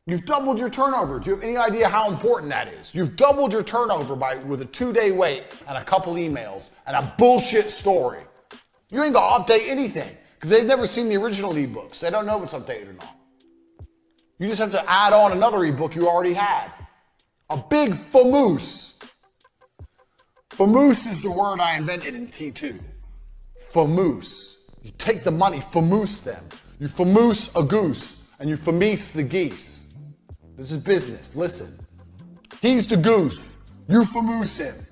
You've doubled your turnover. Do you have any idea how important that is? You've doubled your turnover with a 2-day wait and a couple emails and a bullshit story. You ain't gonna update anything because they've never seen the original ebooks. They don't know if it's updated or not. You just have to add on another ebook you already had. A big famoose. Famoose is the word I invented in T2. Famoose. You take the money, famoose them. You famoose a goose and you famease the geese. This is business. Listen. He's the goose. You famoose him.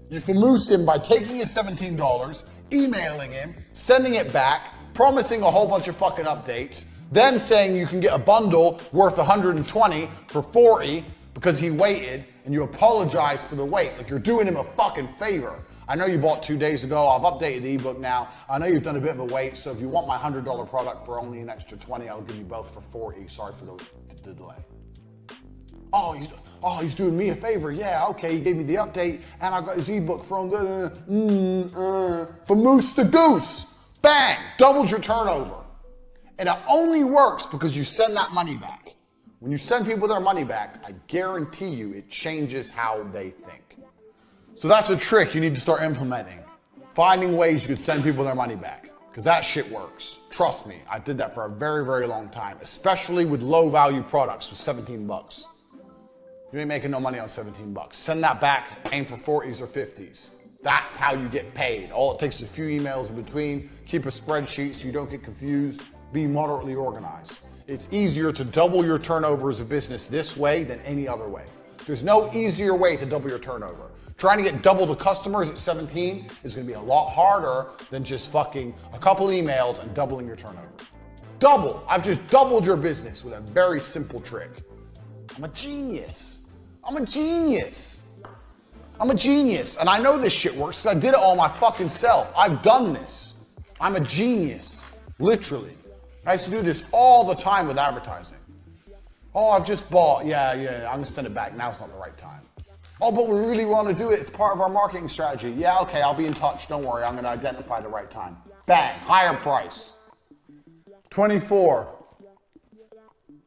You famoose him by taking his $17, emailing him, sending it back, promising a whole bunch of fucking updates, then saying you can get a bundle worth $120 for $40 because he waited, and you apologize for the wait. Like you're doing him a fucking favor. I know you bought 2 days ago. I've updated the ebook now. I know you've done a bit of a wait, so if you want my $100 product for only an extra $20, I'll give you both for $40. Sorry for the delay. Oh, he's doing me a favor. Yeah, okay, he gave me the update, and I got his ebook from Moose the Goose. Bang, doubled your turnover. And it only works because you send that money back. When you send people their money back, I guarantee you it changes how they think. So that's a trick you need to start implementing. Finding ways you could send people their money back. Because that shit works. Trust me, I did that for a very, very long time, especially with low value products with 17 bucks. You ain't making no money on 17 bucks. Send that back, aim for 40s or 50s. That's how you get paid. All it takes is a few emails in between. Keep a spreadsheet so you don't get confused. Be moderately organized. It's easier to double your turnover as a business this way than any other way. There's no easier way to double your turnover. Trying to get double the customers at 17 is gonna be a lot harder than just fucking a couple emails and doubling your turnover. Double. I've just doubled your business with a very simple trick. I'm a genius. I'm a genius. I'm a genius. And I know this shit works because I did it all my fucking self. I've done this. I'm a genius. Literally. I used to do this all the time with advertising. Oh, I've just bought. Yeah, I'm gonna send it back. Now's not the right time. Oh, but we really want to do it. It's part of our marketing strategy. Yeah, okay, I'll be in touch. Don't worry. I'm gonna identify the right time. Bang, higher price. 24.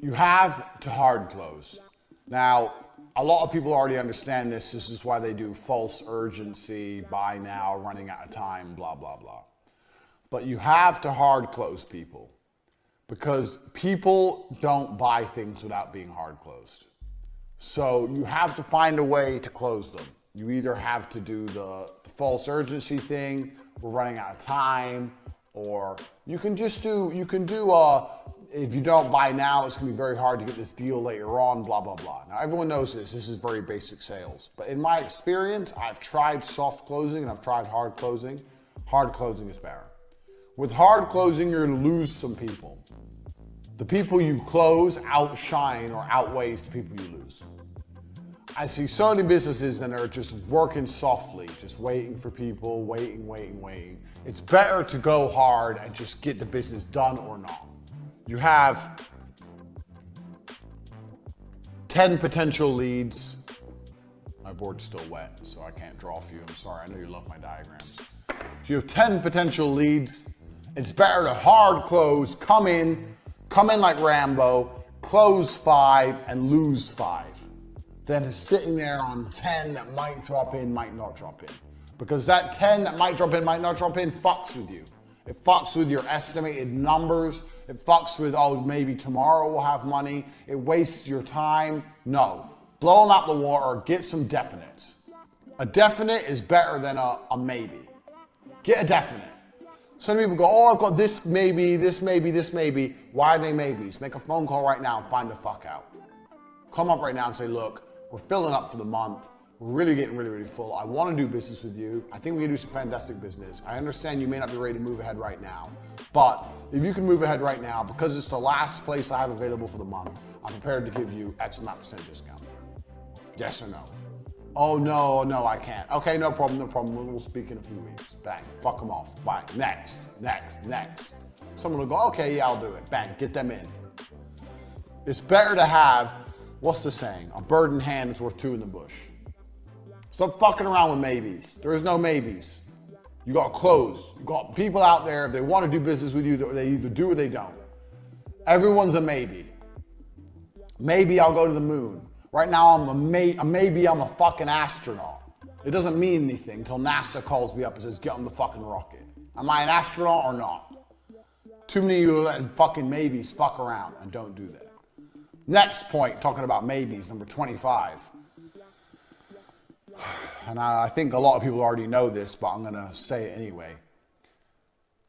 You have to hard close. Now, a lot of people already understand this. This is why they do false urgency, buy now, running out of time, blah, blah, blah. But you have to hard close people because people don't buy things without being hard closed. So you have to find a way to close them. You either have to do the false urgency thing, we're running out of time, or you can just do, if you don't buy now, it's gonna be very hard to get this deal later on, blah, blah, blah. Now everyone knows this is very basic sales. But in my experience, I've tried soft closing and I've tried hard closing. Hard closing is better. With hard closing, you're gonna lose some people. The people you close outshine or outweighs the people you lose. I see so many businesses that are just working softly, just waiting for people, waiting. It's better to go hard and just get the business done or not. You have 10 potential leads. My board's still wet, so I can't draw for you. I'm sorry, I know you love my diagrams. If you have 10 potential leads, it's better to hard close, come in like Rambo, close 5 and lose 5, than sitting there on 10 that might drop in, might not drop in. Because that 10 that might drop in, might not drop in, fucks with you. It fucks with your estimated numbers. It fucks with, oh, maybe tomorrow we'll have money. It wastes your time. No. Blow them out the water. Get some definites. A definite is better than a maybe. Get a definite. Some people go, oh, I've got this maybe, this maybe, this maybe. Why are they maybes? Make a phone call right now and find the fuck out. Come up right now and say, look, we're filling up for the month. We're really getting really full. I want to do business with you. I think we can do some fantastic business. I understand you may not be ready to move ahead right now, but if you can move ahead right now, because it's the last place I have available for the month, I'm prepared to give you X amount % discount. Yes or no? Oh, no, I can't. Okay, no problem. We'll speak in a few weeks. Bang, fuck them off. Bye, next. Someone will go, okay, yeah, I'll do it. Bang, get them in. It's better to have, what's the saying? A bird in hand is worth 2 in the bush. Stop fucking around with maybes. There is no maybes. You got to close. You got people out there, if they want to do business with you, they either do or they don't. Everyone's a maybe. Maybe I'll go to the moon. Right now, maybe I'm a fucking astronaut. It doesn't mean anything until NASA calls me up and says, get on the fucking rocket. Am I an astronaut or not? Too many of you are letting fucking maybes fuck around, and don't do that. Next point, talking about maybes, number 25. And I think a lot of people already know this, but I'm going to say it anyway.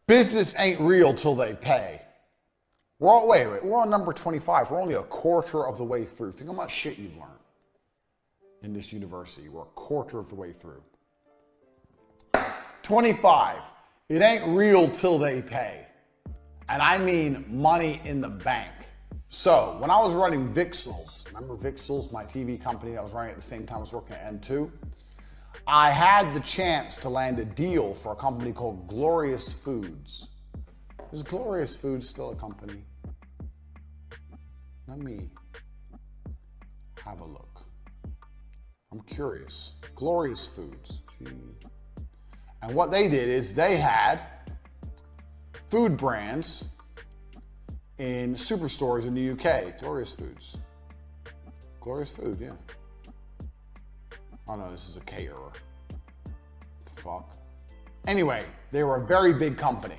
Business ain't real till they pay. Wait, we're on number 25. We're only a quarter of the way through. Think how much shit you've learned in this university. We're a quarter of the way through. 25. It ain't real till they pay. And I mean money in the bank. So when I was running Vixels, remember Vixels, my TV company I was running at the same time I was working at N2? I had the chance to land a deal for a company called Glorious Foods. Is Glorious Foods still a company? Let me have a look. I'm curious. Glorious Foods. And what they did is they had food brands in superstores in the UK. Glorious Foods. Glorious Food, yeah. Oh no, this is a caterer. Fuck. Anyway, they were a very big company.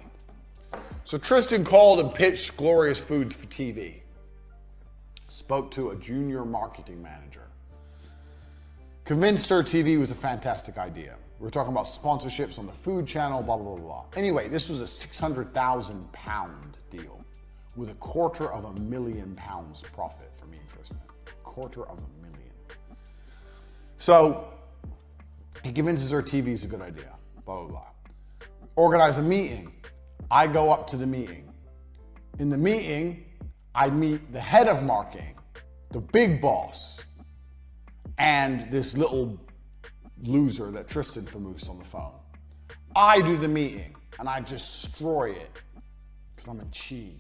So Tristan called and pitched Glorious Foods for TV. Spoke to a junior marketing manager. Convinced her TV was a fantastic idea. We were talking about sponsorships on the food channel, blah, blah, blah, blah. Anyway, this was a £600,000 deal with £250,000 profit for me and Tristan. $250,000. So he convinces her TV's a good idea, blah, blah, blah. Organize a meeting. I go up to the meeting. In the meeting, I meet the head of marketing, the big boss, and this little loser that Tristan famoosed on the phone. I do the meeting, and I destroy it, because I'm a chi.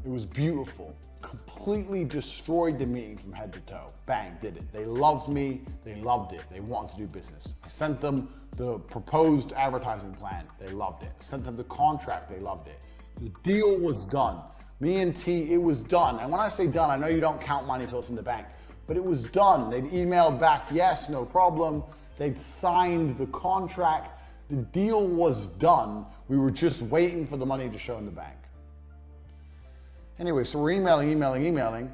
It was beautiful. Completely destroyed the meeting from head to toe. Bang, did it. They loved me, they loved it. They wanted to do business. I sent them the proposed advertising plan, they loved it. I sent them the contract, they loved it. The deal was done. Me and T, it was done. And when I say done, I know you don't count money until it's in the bank, but it was done. They'd emailed back, yes, no problem. They'd signed the contract. The deal was done. We were just waiting for the money to show in the bank. Anyway, so we're emailing.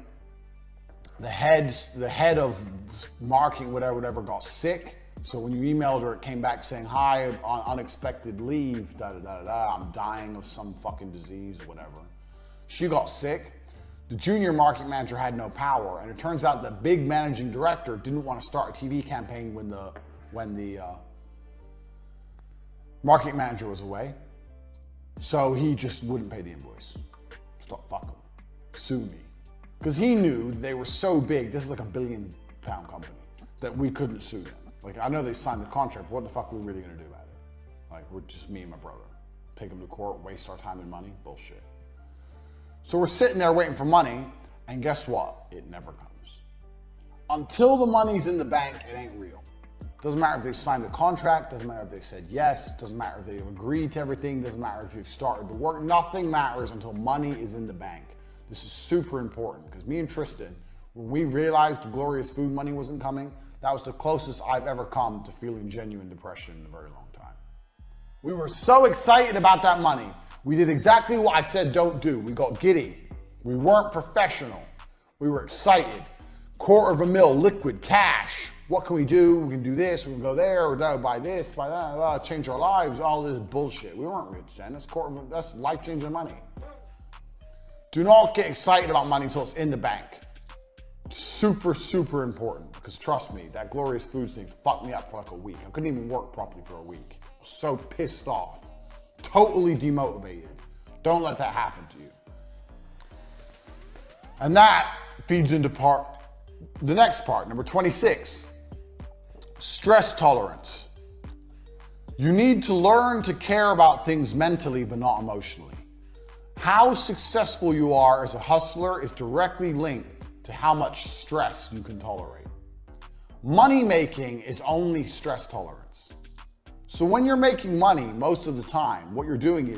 The head of marketing, whatever, got sick. So when you emailed her, it came back saying, hi, on unexpected leave, I'm dying of some fucking disease, whatever. She got sick. The junior marketing manager had no power. And it turns out the big managing director didn't want to start a TV campaign when the marketing manager was away. So he just wouldn't pay the invoice. Stop fucking. Sue me. Because he knew they were so big, this is like £1 billion company, that we couldn't sue them. Like, I know they signed the contract, but what the fuck are we really gonna do about it? Like, we're just me and my brother. Take them to court, waste our time and money? Bullshit. So we're sitting there waiting for money, and guess what? It never comes. Until the money's in the bank, it ain't real. Doesn't matter if they signed the contract, doesn't matter if they said yes, doesn't matter if they've agreed to everything, doesn't matter if you've started the work, nothing matters until money is in the bank. This is super important, because me and Tristan, when we realized the Glorious Food money wasn't coming, that was the closest I've ever come to feeling genuine depression in a very long time. We were so excited about that money. We did exactly what I said don't do. We got giddy. We weren't professional. We were excited. $250,000 liquid cash. What can we do? We can do this, we can go there, or buy this, buy that, change our lives, all this bullshit. We weren't rich then. That's life-changing money. Do not get excited about money until it's in the bank. Super, super important, because trust me, that Glorious Foods thing fucked me up for like a week. I couldn't even work properly for a week. I was so pissed off. Totally demotivated. Don't let that happen to you. And that feeds into the next part, number 26. Stress tolerance. You need to learn to care about things mentally, but not emotionally. How successful you are as a hustler is directly linked to how much stress you can tolerate. Money making is only stress tolerance. So when you're making money, most of the time, what you're doing is